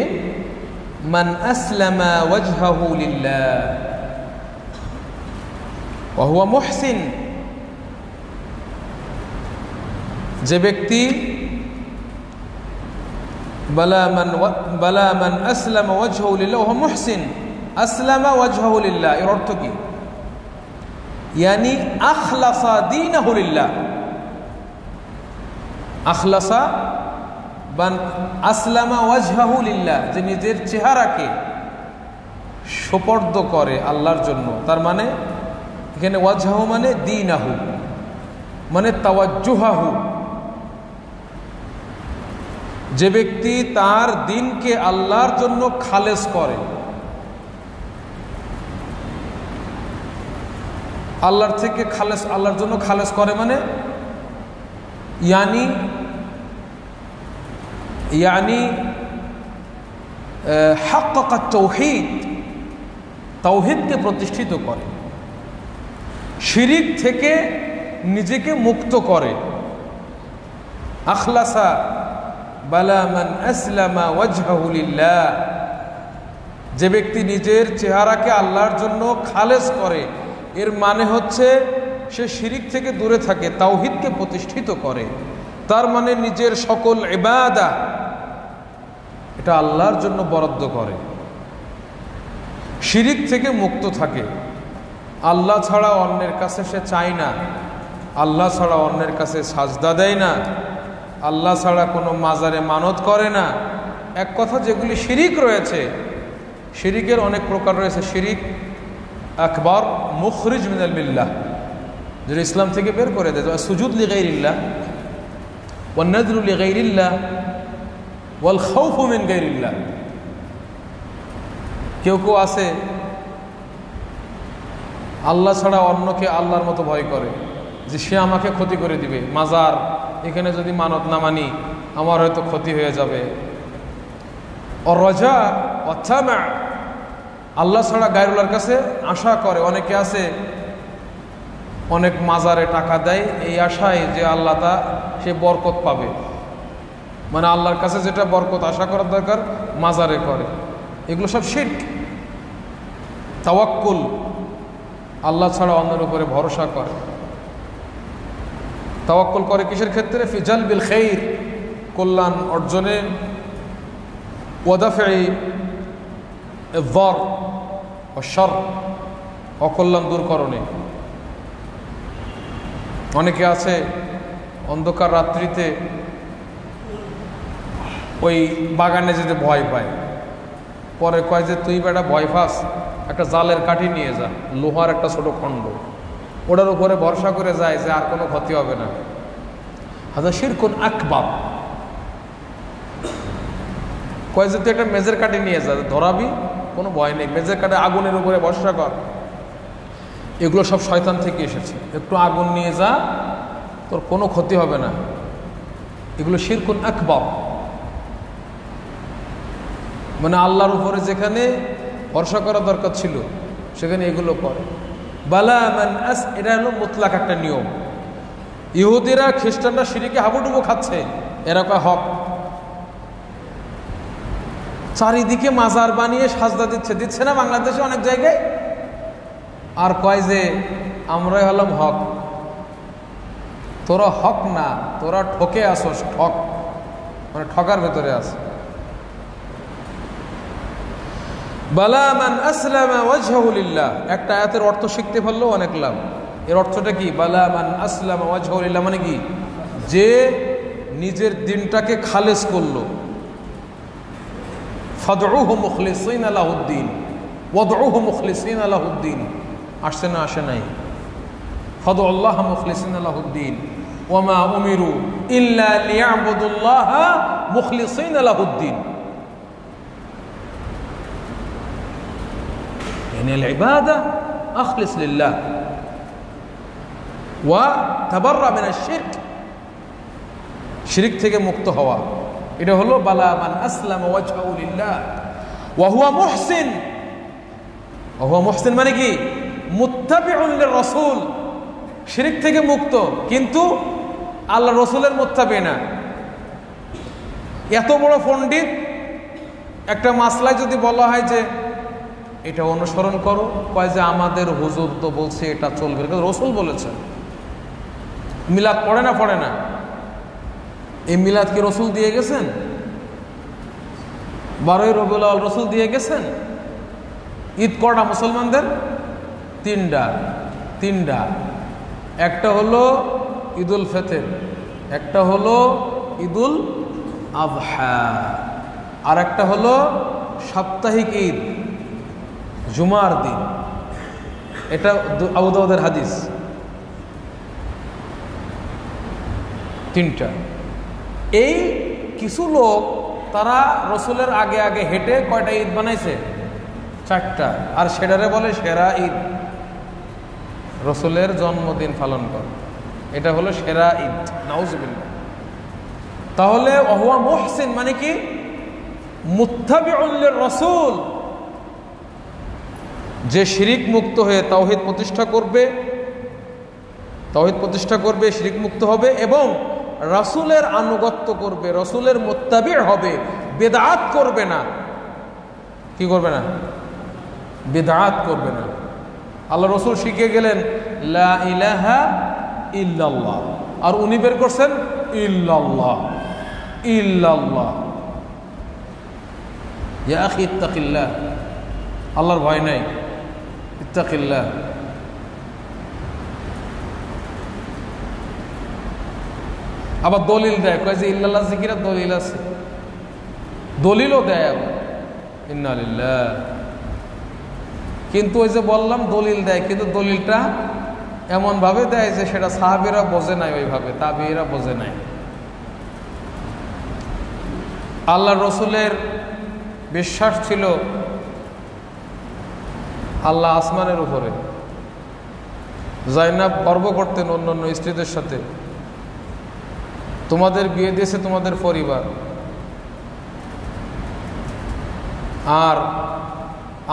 মান আসলামা ওয়াজহাহু লিল্লাহ ওয়া হুয়া মুহসিন, যে ব্যক্তি বালা মান আসলামা ওয়াজহাহু লিল্লাহ ওয়া হুয়া মুহসিন, আসলামা ওয়াজহাহু লিল্লাহ এর অর্থ কি? ইয়ানি আখলাসা দীনাহু লিল্লাহ। আখলাসা বান আসলামা ওয়াজহাহু লিল্লাহ, যে নিজের চেহারাকে সুপর্দ করে আল্লাহর জন্য। তার মানে এখানে ওয়াজহাহু মানে দীনাহু, মানে তাওয়াজ্জুহাহু। যে ব্যক্তি তার দিনকে আল্লাহর জন্য খালেস করে, আল্লাহর থেকে খালেস, আল্লাহর জন্য খালেস করে, মানে ইয়ানি হাক্কাকা তাওহীদ, তাওহীদকে প্রতিষ্ঠিত করে, শিরিক থেকে নিজেকে মুক্ত করে। আখলাসা বালা মান আসলামা ওয়াজহাহু লিল্লাহ, যে ব্যক্তি নিজের চেহারাকে আল্লাহর জন্য খালেস করে, এর মানে হচ্ছে সে শিরিক থেকে দূরে থাকে, তাওহীদকে প্রতিষ্ঠিত করে। তার মানে নিজের সকল ইবাদা এটা আল্লাহর জন্য বরাদ্দ করে, শিরিক থেকে মুক্ত থাকে। আল্লাহ ছাড়া অন্যের কাছে সে চায় না, আল্লাহ ছাড়া অন্যের কাছে সাজদা দেয় না, আল্লাহ ছাড়া কোনো মাজারে মানত করে না। এক কথা, যেগুলি শিরিক রয়েছে, শিরিকের অনেক প্রকার রয়েছে। শিরিক আকবার মুখরিজ মিনাল মিল্লাহ, যেটা ইসলাম থেকে বের করে দেয়। সুজুদ লিগাইরিল্লাহ ওয়ান নাযরু লিগাইরিল্লাহ ওয়াল খাউফু মিন গাইরিল্লাহ। কেউ কেউ আছে আল্লাহ ছাড়া অন্যকে আল্লাহর মতো ভয় করে, যে সে আমাকে ক্ষতি করে দিবে, মাজার এখানে যদি মানত না মানি আমার হয়তো ক্ষতি হয়ে যাবে। আর রাজা ওয়াতামা, আল্লাহ ছাড়া গায়রুল্লাহর কাছে আশা করে। অনেকে আছে অনেক মাজারে টাকা দেয় এই আশায় যে আল্লাহ তা সে বরকত পাবে, মানে আল্লাহর কাছে যেটা বরকত আশা করার দরকার মাজারে করে। এগুলো সব শিরক। তাওয়াক্কুল, আল্লাহ ছাড়া অন্যের উপরে ভরসা করে। তাওয়াক্কুল করে কিসের ক্ষেত্রে? ফি জালবিল খাইর, কল্যাণ অর্জনে, ওয়াদাফি আয-যার ওয়া শার, অকল্যাণ দূরকরণে। অনেকে আছে অন্ধকার রাত্রিতে ওই বাগানে যেতে ভয় পায়, পরে কয় যে তুই বেটা ভয় পাস, একটা জালের কাঠি নিয়ে যা, লোহার একটা ছোট খণ্ড, ওটার উপরে ভরসা করে যায় যে আর কোনো ক্ষতি হবে না। হাযা শিরকুন আকবার। কয় যে তুই একটা মেজের কাঠি নিয়ে যা, ধরাবি, কোনো ভয় নেই, মেজের কাঠে আগুনের উপরে ভরসা কর। এগুলো সব শয়তান থেকে এসেছে। একটু আগুন নিয়ে যা, তোর কোনো ক্ষতি হবে না। এগুলো শিরকুন আকবার, মানে আল্লাহর উপরে যেখানে ভরসা করা দরকার ছিল সেখানে এগুলো করে। বালা মান আস, এটা হলো মুতলাক একটা নিয়ম। ইহুদিরা খ্রিস্টানরা শিরিকে হাবুডুবু খাচ্ছে, এরা কয় হক। চারিদিকে মাজার বানিয়ে সাজদা দিচ্ছে না বাংলাদেশে অনেক জায়গায়? আর কয় যে আমরাই হলাম হক। তোরা হক না, তোরা ঠকে আসোস, ঠক মানে ঠকার ভেতরে আস। বালা মান আসলামা ওয়াজহাহু লিল্লাহ, একটা আয়াতের অর্থ শিখতে পারলেও অনেক লাভ। এর অর্থটা কি? বালা মান আসলামা ওয়াজহাহু লিল্লাহ মানে কি? যে নিজের দিনটাকে খালেস করলো। ফাদউহু মুখলিসিনা লাহুদ্দিন, ওয়াদউহু মুখলিসিনা লাহুদ্দিন, আসছে না? আসে নাই? ফাদউল্লাহ মুখলিসিনা লাহুদ্দিন ওয়ামা উমিরু ইল্লা লিয়াবুদুল্লাহ মুখলিসিনা লাহুদ্দিন। يعني العبادة أخلص لله وتبرأ من الشرك, শিরক থেকে মুক্ত হওয়া। এটা হলো বালা মান আসলামা ওয়াজহাহু লিল্লাহ ওয়া হুয়া মুহসিন। ওয়া হুয়া মুহসিন মানে কি? মুত্তাবিউন লির-রাসূল, শিরক থেকে মুক্ত কিন্তু আল্লাহ রসুলের মুত্তাবি না। এত বড় পণ্ডিত, একটা মাসলায় যদি বলা হয় যে এটা অনুসরণ করো, কয় যে আমাদের হুজুর তো বলছে এটা চলবে, রসুল বলেছেন। মিলাদ পড়ে না? পড়ে না। এই মিলাদ কি রসুল দিয়ে গেছেন? 12ই রবিউল আউয়াল রসুল দিয়ে গেছেন? ঈদ কটা মুসলমানদের? তিনটা। একটা হলো ঈদুল ফিতর, একটা হলো ঈদুল আযহা, আর একটা হলো সাপ্তাহিক ঈদ জুমার দিন। এটা আবু দাউদের হাদিস। তিনটা। এই কিছু লোক তারা রসুলের আগে আগে হেঁটে কয়টা ঈদ বানাইছে? 4টা। আর সেটারে বলে সেরা ঈদ। রসুলের জন্মদিন পালন কর, এটা হলো সেরা ঈদ। নাউজুবিল্লাহ। তাহলে ওয়া মুহসিন মানে কি? মুত্তাবিউন লির-রাসূল, যে শিরিক মুক্ত হয়ে তাওহীদ প্রতিষ্ঠা করবে, শিরিক মুক্ত হবে এবং রাসূলের আনুগত্য করবে, রাসূলের মুত্তাবি হবে, বিদআত করবে না। কি করবে না? বিদআত করবে না। আল্লাহ রসুল শিখে গেলেন লা ইলাহা ইল্লাল্লাহ, আর উনি বের করছেন ইল্লাল্লাহ। ইয়া আখি ইত্তাকিল্লাহ, আল্লাহর ভয় নাই, ইত্তাকিল্লাহ। আবার দলিল দেয়, কয় যে ইল্লাল্লাহ জিকিরের দলিল আছে, দলিলও দেয় আবার। ইন্না লিল্লাহ। কিন্তু ওই যে বললাম দলিল দেয়, কিন্তু দলিলটা এমনভাবে দেয় যে সেটা সাহাবীরা বোঝে নাই, ওইভাবে তাবিঈরা বোঝে নাই। আল্লাহ রসুলের বিশ্বাস ছিল আল্লাহ আসমানের উপরে। জাইনাব গর্ব করতেন অন্য স্ত্রীদের সাথে, তোমাদের বিয়ে দিয়েছে তোমাদের পরিবার, আর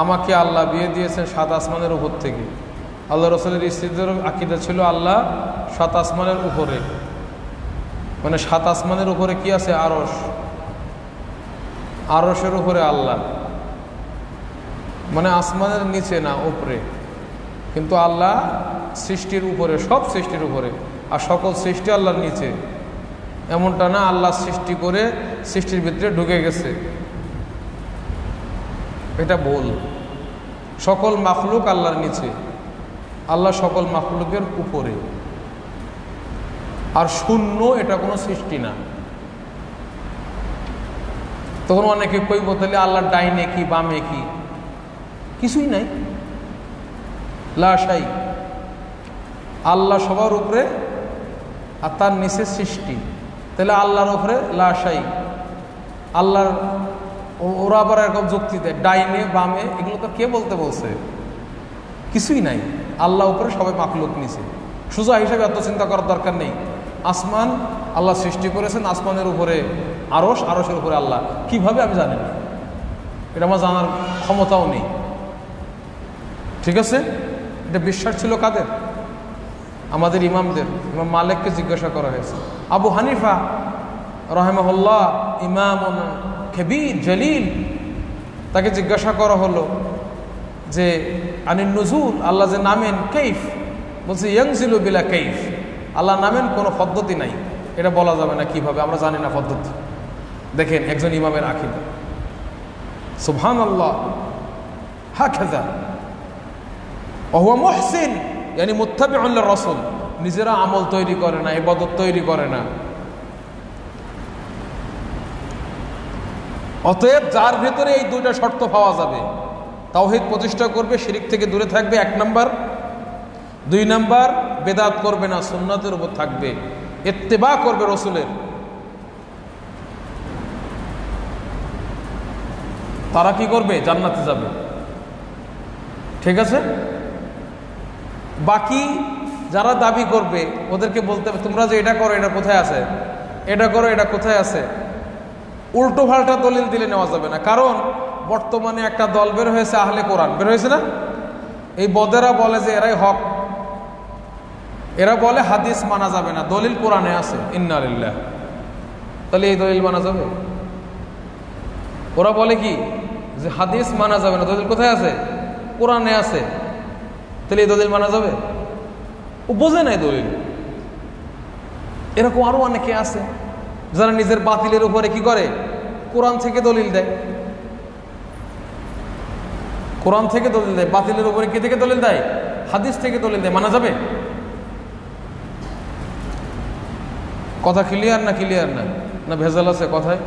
আমাকে আল্লাহ বিয়ে দিয়েছেন 7 আসমানের উপর থেকে। আল্লাহ রসুলের স্ত্রীদের আকীদা ছিল আল্লাহ 7 আসমানের উপরে, মানে 7 আসমানের উপরে কি আছে? আরশ, আরশের উপরে আল্লাহ, মানে আসমানের নিচে না, উপরে। কিন্তু আল্লাহ সৃষ্টির উপরে, সব সৃষ্টির উপরে, আর সকল সৃষ্টি আল্লাহর নিচে। এমনটা না আল্লাহ সৃষ্টি করে সৃষ্টির ভিতরে ঢুকে গেছে, এটা ভুল। সকল মাখলুক আল্লাহর নিচে, আল্লাহ সকল মাখলুকের উপরে। আর শূন্য এটা কোনো সৃষ্টি না। তখন অনেকে কইব তাহলে আল্লাহর ডাইনে কি বামে কি? কিছুই নাই, লা শাই। আল্লাহ সবার উপরে আর তার নিচে সৃষ্টি, তাহলে আল্লাহর উপরে লা শাই। আল্লাহর ওরা আবার এরকম যুক্তি দেয় ডাইনে বামে, এগুলো তো কে বলতে বলছে? কিছুই নাই, আল্লাহ উপরে সবাই মাখলুক নিচে। সোজা হিসাবে এত চিন্তা করার দরকার নেই। আসমান আল্লাহ সৃষ্টি করেছেন, আসমানের উপরে আরশ, আরশের উপরে আল্লাহ। কিভাবে আমি জানি না, এটা আমার জানার ক্ষমতাও নেই। ঠিক আছে, এটা বিশ্বাস ছিল কাদের? আমাদের ইমামদের। ইমাম মালিককে জিজ্ঞাসা করা হয়েছে। আবু হানিফা রাহিমাহুল্লাহ, ইমাম কবীর জলিল, তাকে জিজ্ঞাসা করা হলো যে আনিন নুজুল, আল্লাহ যে নামেন, কাইফ বলছে ইয়ানজিলু বিলা কাইফ, আল্লাহ নামেন কোনো পদ্ধতি নাই, এটা বলা যাবে না কিভাবে, আমরা জানি না পদ্ধতি। দেখেন একজন ইমামের আকীদা, সুবহানাল্লাহ, হাকাযা ওয়া হুয়া মুহসিন ইয়ানি মুত্তাবিউন লির-রাসূল, নিজেরা আমল তৈরি করে না, ইবাদত তৈরি করে না। অতএব যার ভেতরে এই দুইটা শর্ত পাওয়া যাবে, তাওহীদ প্রতিষ্ঠা করবে, শিরক থেকে দূরে থাকবে 1 নাম্বার, 2 নাম্বার বেদাত করবে না, সুন্নাতের উপর থাকবে, ইত্তেবা করবে রাসূলের, তারা কি করবে? জান্নাতে যাবে। ঠিক আছে? বাকি যারা দাবি করবে ওদেরকে বলতে হবে তোমরা যে এটা করো এটা কোথায় আছে, এটা করো এটা কোথায় আছে, উল্টো পাল্টা দলিল দিলে নেওয়া যাবে না। কারণ বর্তমানে একটা দল বের হয়েছে, আহলে কোরআন বের হয়েছে না, এই বদেরা বলে যে এরাই হক, এরা বলে হাদিস মানা যাবে না, দলিল কোরআনে আছে, ইন্না লিল্লাহ। তাহলে এই দলিল মানা যাবে? ওরা বলে কি যে হাদিস মানা যাবে না, দলিল কোথায় আছে? কোরআনে আছে। তাহলে এই দলিল মানা যাবে? ও বোঝে নাই দলিল। এরকম আরো অনেকে আছে যারা নিজের বাতিলের উপরে কি করে? কোরআন থেকে দলিল দেয়, কোরআন থেকে দলিল দেয়, বাতিলের উপরে কি থেকে দলিল দেয়? হাদিস থেকে দলিল দেয়। মানা যাবে? কথা ক্লিয়ার না? ক্লিয়ার না? না ভেজাল আছে কথায়?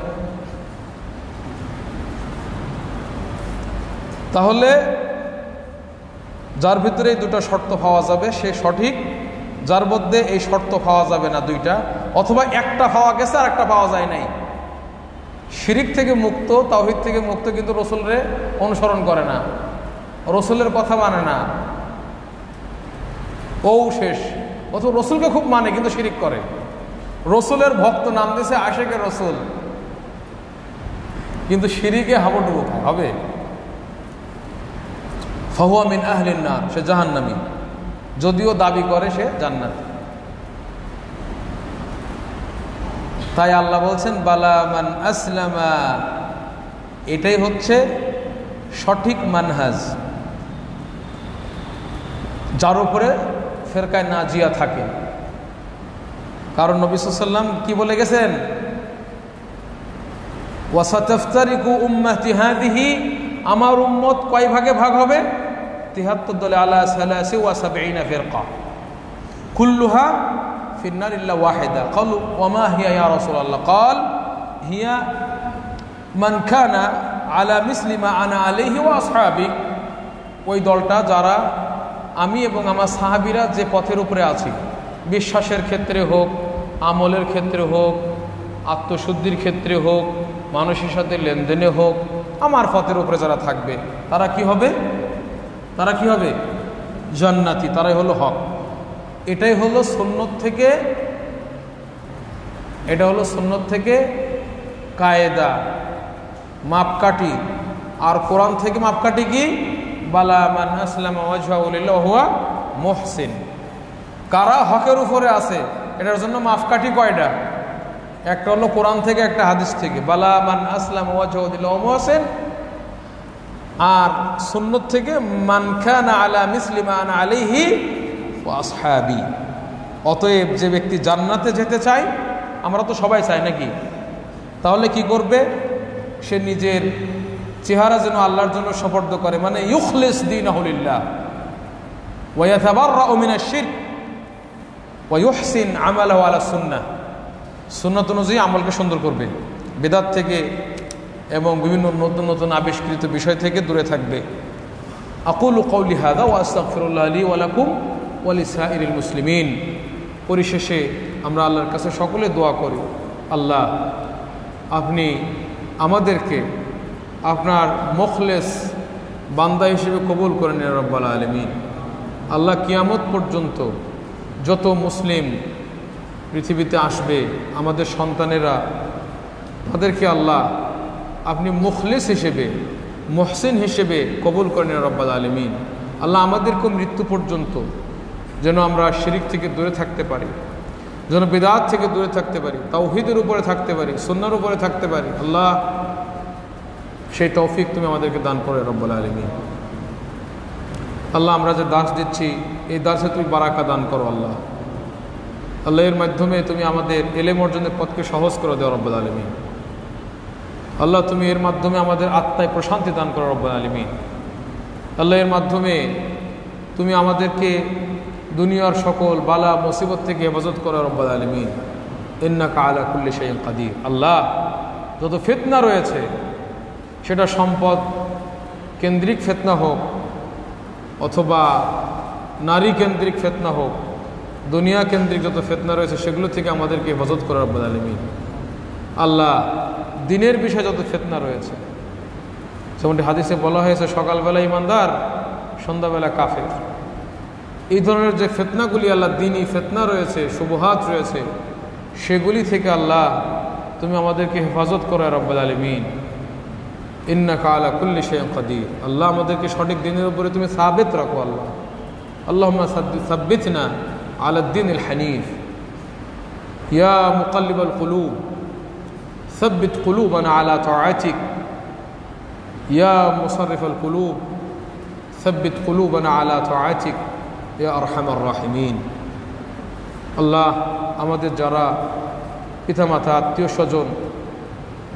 তাহলে যার ভিতরে এই দুটো শর্ত পাওয়া যাবে সে সঠিক, যার মধ্যে এই শর্ত পাওয়া যাবে না দুইটা, অথবা একটা পাওয়া গেছে আর একটা পাওয়া যায় নাই, শিরিক থেকে মুক্ত, তাওহীদ থেকে মুক্ত, কিন্তু রসুলরে অনুসরণ করে না, রসুলের কথা মানে না, ও শেষ। অথবা রসুলকে খুব মানে কিন্তু শিরিক করে, রসুলের ভক্ত, নাম দিয়েছে আশেকে রসুল, কিন্তু শিরিকে হাবুডুবু খায়, হবে? ফাহুয়া মিন আহলিন নার, সে জাহান্নামী, যদিও দাবি করে সে জান্নাতি। তাই আল্লাহ বলছেন বালা মান আসলামা, এটাই হচ্ছে সঠিক মানহাজ, যার উপরে ফেরকায় নাজিয়া থাকে। কারণ নবী সাল্লাল্লাহু আলাইহি ওয়াসাল্লাম কি বলে গেছেন? ওয়াসাতাফতারিকু উম্মতি হাদিহি, আমার উম্মত কয় ভাগে ভাগ হবে? 73 দলে, আলা 73 ফিরকা, কুল্লুহা ফিন্নার ইল্লা ওয়াহিদা। ক্বালু ওয়া মা হিয়া ইয়া রাসূলুল্লাহ? ক্বাল হিয়া মান কানা আলা মিসলি মা আনা আলাইহি ওয়া আসহাবি, ওই দলটা যারা আমি এবং আমার সাহাবীরা যে পথের উপরে আছি, বিশ্বাসের ক্ষেত্রে হোক, আমলের ক্ষেত্রে হোক, আত্মশুদ্ধির ক্ষেত্রে হোক, মানুষের সাথে লেনদেনে হোক, আমার পথের উপরে যারা থাকবে তারা কি হবে? তারা কি হবে? জান্নাতি, তারাই হলো হক। এটাই হলো সুন্নত থেকে, এটা হলো সুন্নত থেকে কায়দা, মাপকাঠি। আর কোরআন থেকে মাপকাঠি কি? বালা মান আসলামা ওয়াজহাহু লিল্লাহি ওয়া হুয়া মুহসিন, কারা হকের উপরে আছে এটার জন্য মাপকাঠি কয়টা? একটা হলো কোরআন থেকে, একটা হাদিস থেকে, বালা মান আসলামা ওয়াজহাহু লিল্লাহি ওয়া মুহসিন, আর সুন্নত থেকে মান কানা আলা মিসলি মা আনা আলাইহি ওয়া আসহাবি। অতএব যে ব্যক্তি জান্নাতে যেতে চায়, আমরা তো সবাই চাই নাকি? তাহলে কি করবে? সে নিজের চেহারা যেন আল্লাহর জন্য সুপর্দ করে, মানে ইখলিস দীনহু লিল্লাহ ওয়া ইয়াতাবাররাউ মিনাশ শিরক ওয়া ইউহসিন আমালাহু আলা সুন্নাহ, সুন্নাত অনুযায়ী আমলকে সুন্দর করবে, বিদআত থেকে এবং বিভিন্ন নতুন নতুন আবিষ্কৃত বিষয় থেকে দূরে থাকবে। আকুলু কওলি হাযা ওয়া আস্তাগফিরুল্লাহ লি ওয়া লাকুম ওয়া লিসাইরিল মুসলিমিন। পরিশেষে আমরা আল্লাহর কাছে সকলে দোয়া করি, আল্লাহ আপনি আমাদেরকে আপনার মুখলেস বান্দা হিসেবে কবুল করে নেন রব্বুল আলামিন। আল্লাহ কিয়ামত পর্যন্ত যত মুসলিম পৃথিবীতে আসবে, আমাদের সন্তানেরা, তাদেরকে আল্লাহ আপনি মুখলিস হিসেবে, মুহসিন হিসেবে কবুল করে নেন রব্বুল আলামিন। আল্লাহ আমাদেরকে মৃত্যু পর্যন্ত যেন আমরা শিরিক থেকে দূরে থাকতে পারি, যেন বিদআত থেকে দূরে থাকতে পারি, তাওহীদের উপরে থাকতে পারি, সুন্নাহর উপরে থাকতে পারি। আল্লাহ সেই তৌফিক তুমি আমাদেরকে দান করে রব্বুল আলামিন। আল্লাহ আমরা যে দাস দিচ্ছি এই দাসে তুমি বারাকা দান করো আল্লাহ। আল্লাহ এর মাধ্যমে তুমি আমাদের এলেম অর্জনের পথকে সহজ করে দেও রব্বুল আলামিন। আল্লাহ তুমি এর মাধ্যমে আমাদের আত্মায় প্রশান্তি দান করো রব্বুল আলামিন। আল্লাহ এর মাধ্যমে তুমি আমাদেরকে দুনিয়ার সকল বালা মুসিবত থেকে হেফাজত করো রব্বুল আলামিন। ইন্নাকা আলা কুল্লি শাইইন কাদির। আল্লাহ যত ফিতনা রয়েছে সেটা সম্পদ কেন্দ্রিক ফিতনা হোক অথবা নারী কেন্দ্রিক ফিতনা হোক, দুনিয়া কেন্দ্রিক যত ফিতনা রয়েছে সেগুলো থেকে আমাদেরকে হেফাজত করো রব্বুল আলামিন। আল্লাহ দিনের বিষয়ে যত ফিতনা রয়েছে, যেমনটি হাদিসে বলা হয়েছে সকালবেলা ইমানদার সন্ধ্যাবেলা কাফের, এই ধরনের যে ফিতনাগুলি আল্লাহ দিনই ফিতনা রয়েছে, শুবহাত রয়েছে, সেগুলি থেকে আল্লাহ তুমি আমাদেরকে হেফাজত করো রব্বুল আলামিন। ইন্নাকা আলা কুল্লি শাইইন কাদির। আল্লাহ আমাদেরকে সঠিক দিনের উপরে তুমি সাবিত রাখো আল্লাহ। আল্লাহুম্মা সাব্বিতনা আলা দ্দীনিল হানিফ। ইয়া মুকাল্লিবাল কুলুব সাব্বিত কুলুবানা আলা তাআতিক। ইয়া মুসাররিফাল কুলুব সাব্বিত কুলুবানা আলা তাআতিক ইয়া আরহামার রাহিমিন। আল্লাহ আমাদের যারা পিতামাতা আত্মীয় স্বজন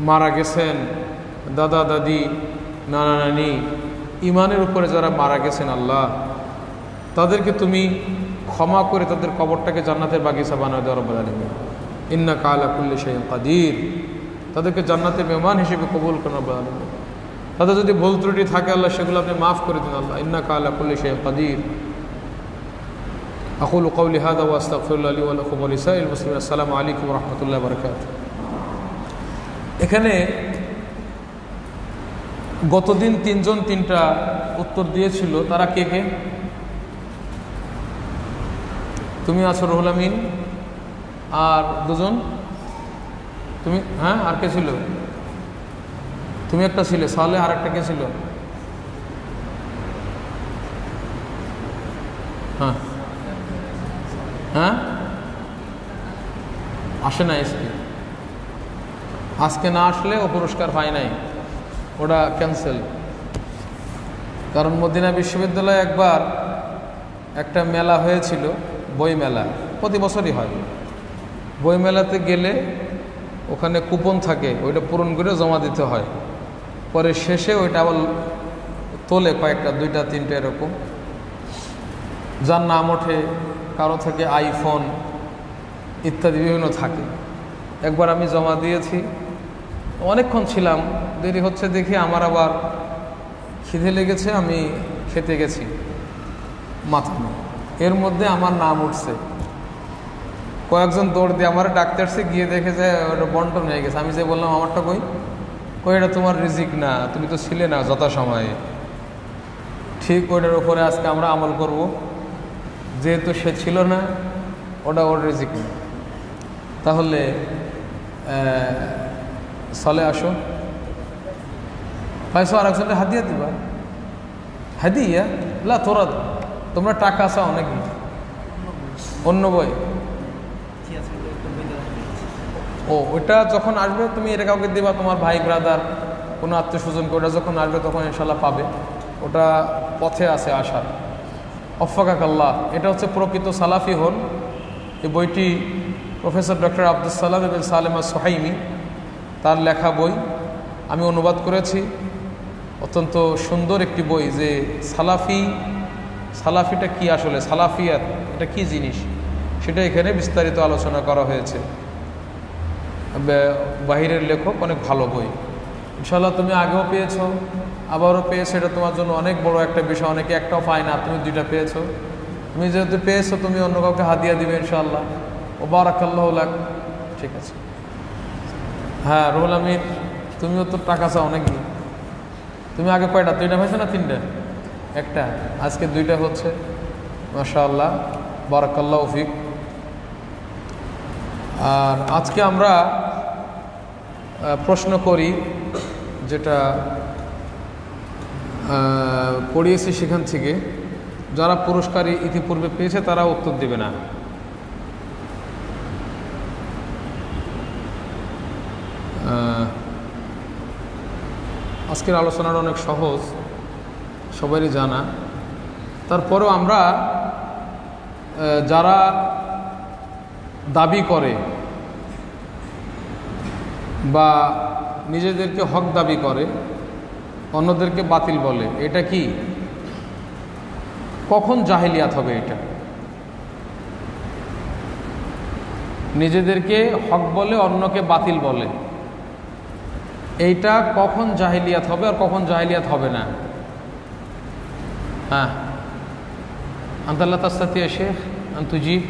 মারা গেছেন, দাদা দাদি নানা নানি ইমানের উপরে যারা মারা গেছেন আল্লাহ তাদেরকে তুমি ক্ষমা করে তাদের কবরটাকে জান্নাতের বাগিচা বানায় দেওয়া রব্বুল আলামিন। ইন্নাকা আলা কুল্লি শাইইন কাদির। তাদেরকে জান্নাতের মেহমান হিসেবে কবুল করুন রব্বুল আলামিন। তাদের যদি ভুল ত্রুটি থাকে আল্লাহ সেগুলো আপনি মাফ করে দিন আল্লাহ। ইন্নাকা আলা কুল্লি শাইইন কাদির। আকুলু কওলি হাযা ওয়া আস্তাগফিরুল্লাহ লি ওয়া লাকুম ওয়া লিসাইরিল মুসলিমিন। আসসালামু আলাইকুম ওয়া রাহমাতুল্লাহি ওয়া বারাকাতুহু। এখানে গতদিন তিনজন তিনটা উত্তর দিয়েছিল, তারা কে কে? তুমি আছো রুহুল আমিন, আর দুজন তুমি, হ্যাঁ আর কে ছিল? তুমি একটা ছিলে, সালে, আর একটা কে ছিল? হ্যাঁ হ্যাঁ আসে না আজকে না আসলে ও পুরস্কার পায় নাই, ওটা ক্যান্সেল। কারণ মদিনা বিশ্ববিদ্যালয়ে একবার একটা মেলা হয়েছিল, বই মেলা, প্রতি বছরই হয়। বই মেলাতে গেলে ওখানে কুপন থাকে, ওইটা পূরণ করে জমা দিতে হয়। পরে শেষে ওইটা আবার তোলে কয়েকটা, দুইটা তিনটা এরকম, যার নাম ওঠে, কারো থেকে আইফোন ইত্যাদি বিভিন্ন থাকে। একবার আমি জমা দিয়েছি, অনেকক্ষণ ছিলাম, দেরি হচ্ছে দেখি আমার আবার খিদে লেগেছে, আমি খেতে গেছি মাথা নেই, এর মধ্যে আমার নাম উঠছে। কয়েকজন দৌড় দিয়ে আমার ডাকতেছে, গিয়ে দেখে যে ওটা বন্টন হয়ে গেছে। আমি যে বললাম আমারটা কই, এটা তোমার রিজিক না, তুমি তো ছিলে না যথাসময়ে। ঠিক ওইটার উপরে আজকে আমরা আমল করব, যেহেতু সে ছিল না, ওটা ওর রিজিক না। তাহলে চলে আসো, পাইছো আর একজনটা হাদিয়া দিবা। হাদিয়া লা তোরা, তোমরা টাকা চাও নাকি? অন্য বই? ও ওইটা যখন আসবে তুমি এটা কাউকে দিবা, তোমার ভাই ব্রাদার কোনো আত্মীয় স্বজনকে। ওটা যখন আসবে তখন ইনশাল্লাহ পাবে, ওটা পথে আছে আসার। অফাকাকাল্লাহ, এটা হচ্ছে প্রকৃত সালাফি হন। এই বইটি প্রফেসর ডক্টর আব্দুস সালাম ইবনে সালেম আস-সুহাইমি তার লেখা বই, আমি অনুবাদ করেছি। অত্যন্ত সুন্দর একটি বই, যে সালাফিটা কি, আসলে সালাফিয়াত এটা কি জিনিস, সেটা এখানে বিস্তারিত আলোচনা করা হয়েছে। বাহিরের লেখক, অনেক ভালো বই। ইনশাআল্লাহ তুমি আগেও পেয়েছো, আবারও পেয়েছো, এটা তোমার জন্য অনেক বড় একটা বিষয়। অনেকে একটাও পায় না, তুমি দুইটা পেয়েছো। তুমি যেহেতু পেয়েছো, তুমি অন্য কাউকে হাদিয়া দিবে ইনশাআল্লাহ। ও বারাকাল্লাহু লাক। ঠিক আছে, হ্যাঁ রুহুল আমিন, তুমিও তো টাকা চাও নাকি? তুমি আগে কয়টা, দুইটা হয়েছে না তিনটা? একটা, আজকে দুইটা হচ্ছে, মাশাআল্লাহ, বারাকাল্লাহু ফিক। আর আজকে আমরা প্রশ্ন করি, যেটা পড়িয়েছি সেখান থেকে। যারা পুরস্কার ইতিপূর্বে পেয়েছে তারা উত্তর দেবে না। আজকের আলোচনাটা অনেক সহজ, সবারই জানা। তারপরেও আমরা যারা দাবি করে বা নিজেদেরকে হক দাবি করে, অন্যদেরকে বাতিল বলে, এটা কি কখন জাহেলিয়াত হবে? এটা নিজেদেরকে হক বলে অন্যকে বাতিল বলে, এইটা কখন জাহেলিয়াত হবে আর কখন জাহেলিয়াত হবে না? হ্যাঁ, আনতা লা তাস্তাতি ইয়া শেখ আন তুজিব,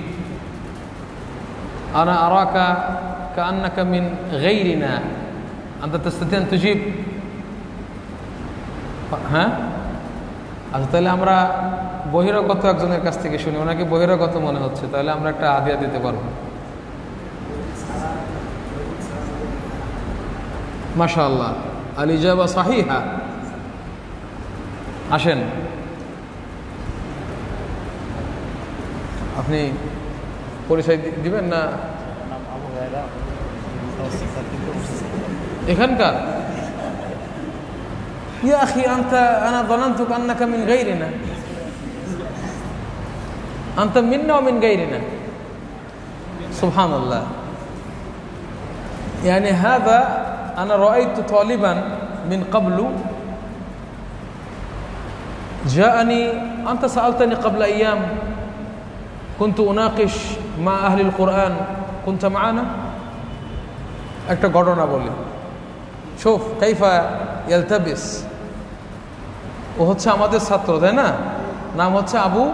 আনা আরাকা কাআন্নাকা মিন গায়রিনা, আনতা তাস্তাতি আন তুজিব। হ্যাঁ, আচ্ছা, তাহলে আমরা বহিরাগত একজনের কাছ থেকে শুনি, ওনাকে বহিরাগত মনে হচ্ছে, তাহলে আমরা একটা হাদিয়া দিতে পারবো। মাশাআল্লাহ, আল ইজাবা সাহিহা। আসেন, আপনি পরিচয় দিবেন না? এখানকার? ইয়া আখি আনতা আনা যানানতুক আন্নাকা মিন গায়রিনা, আনতা মিন্না ওয়া মিন গায়রিনা। সুবহানাল্লাহ। يعني هذا أنا رأيت طالبا من قبل جاءني، أنت سألتني قبل أيام كنت أناقش مع أهل القرآن كنت معنا। একটা ঘটনা বলি, شوف كيف يلتبس। ও হচ্ছে আমাদের ছাত্র, তাই না? নাম হচ্ছে আবু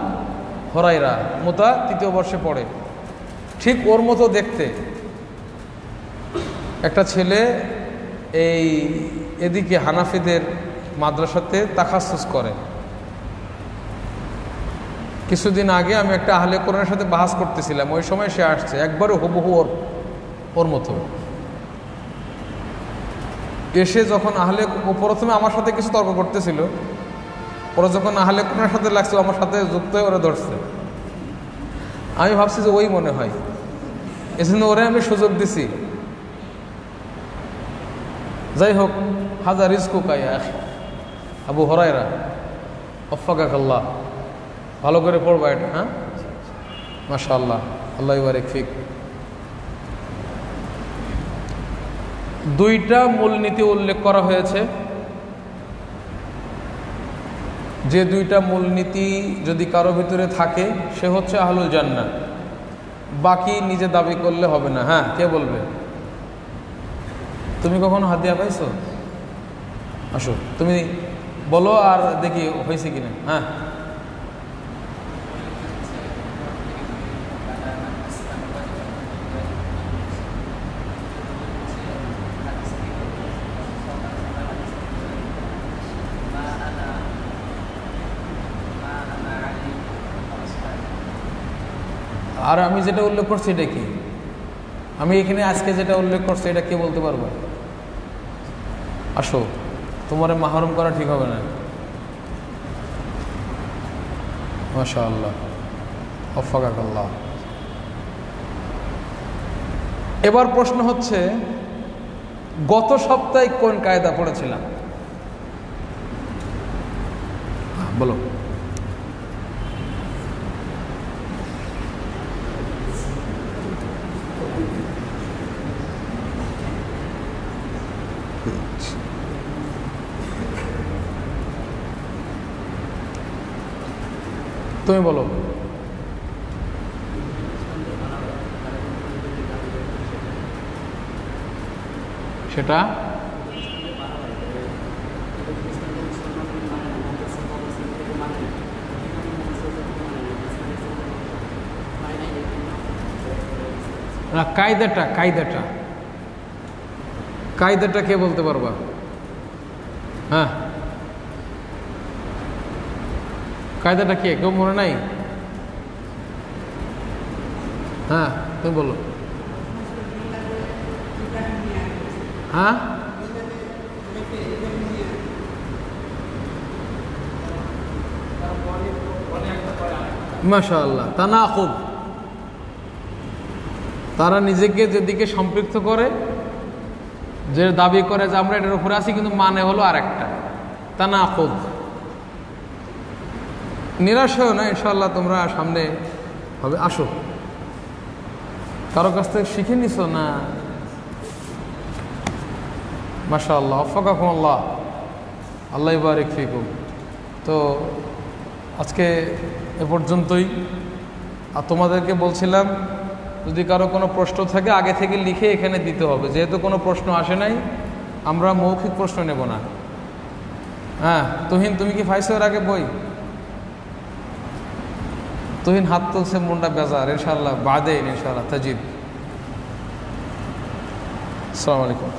হুরায়রা, মুতা 3য় বর্ষে পড়ে। ঠিক ওর মতো দেখতে একটা ছেলে এই এদিকে হানাফিদের মাদ্রাসাতে তাখাসুস করে। কিছুদিন আগে আমি একটা আহলে কোরআনের সাথে বাহাস করতেছিলাম, ওই সময় সে আসছে, একবারে হুবহু ওর মতো এসে যখন ও প্রথমে আমার সাথে কিছু তর্ক করতেছিল, পরে যখন আহলে কোরআনের সাথে লাগছে আমার সাথে যুক্ত হয়ে ওরা ধরছে। আমি ভাবছি যে ওই মনে হয়, এজন্য ওরে আমি সুযোগ দিছি। যাই হোক, হাজা রিজকুকা ইয়া আখি আবু হুরায়রা, ওয়াফাকাকাল্লাহ। ভালো করে পড়বা এটা। হ্যাঁ, মাশাআল্লাহ, আল্লাহ ইবারিক ফিক। দুইটা মূলনীতি উল্লেখ করা হয়েছে, যে দুইটা মূলনীতি যদি কারো ভিতরে থাকে সে হচ্ছে আহলুল জান্নাহ, বাকি নিজে দাবি করলে হবে না। হ্যাঁ, কে বলবে? তুমি কখনো হাদিয়া পাইছো? আসো, তুমি বলো আর দেখি হয়েছে কিনা। হ্যাঁ, আর আমি যেটা উল্লেখ করছি এটা কি? আমি এখানে আজকে যেটা উল্লেখ করছি এটা কে বলতে পারবো? আসো, তোমার মাহরুম করা ঠিক হবে না। মাশাআল্লাহ, ওয়াফাকাকাল্লাহ। এবার প্রশ্ন হচ্ছে, গত সপ্তাহে কোন কায়দা পড়েছিলাম? বলো। তুমি বলো। সেটা না, কায়দাটা কায়দাটা কায়দাটা কে বলতে পারবা? হ্যাঁ, কায়দাটা কে? কেউ মনে নাই? হ্যাঁ, তুমি বলো। হ্যাঁ, মাশাআল্লাহ, তানাকুদ। তারা নিজেকে যেদিকে সম্পৃক্ত করে, যে দাবি করে যে আমরা এটার উপরে আছি, কিন্তু মানে হলো আরেকটা, তানাকুদ। নিরাশ হও না, ইনশাআল্লাহ তোমরা সামনে হবে। আসো, কারো কাছ থেকে শিখে নিছো না? মাশাআল্লাহ, ওয়াফাকাকুমুল্লাহ, আল্লাহ বারিক ফিকুম। তো আজকে এ পর্যন্তই। আর তোমাদেরকে বলছিলাম, যদি কারো কোনো প্রশ্ন থাকে আগে থেকে লিখে এখানে দিতে হবে। যেহেতু কোনো প্রশ্ন আসে নাই, আমরা মৌখিক প্রশ্ন নেব না। হ্যাঁ তুহিন, তুমি কি পাইছো এর আগে বই? তুহিন হাত তুলছে, মনটা বেজার। ইনশাআল্লাহ বাদে ইনশাআল্লাহ তাজিদ। আসসালামু আলাইকুম।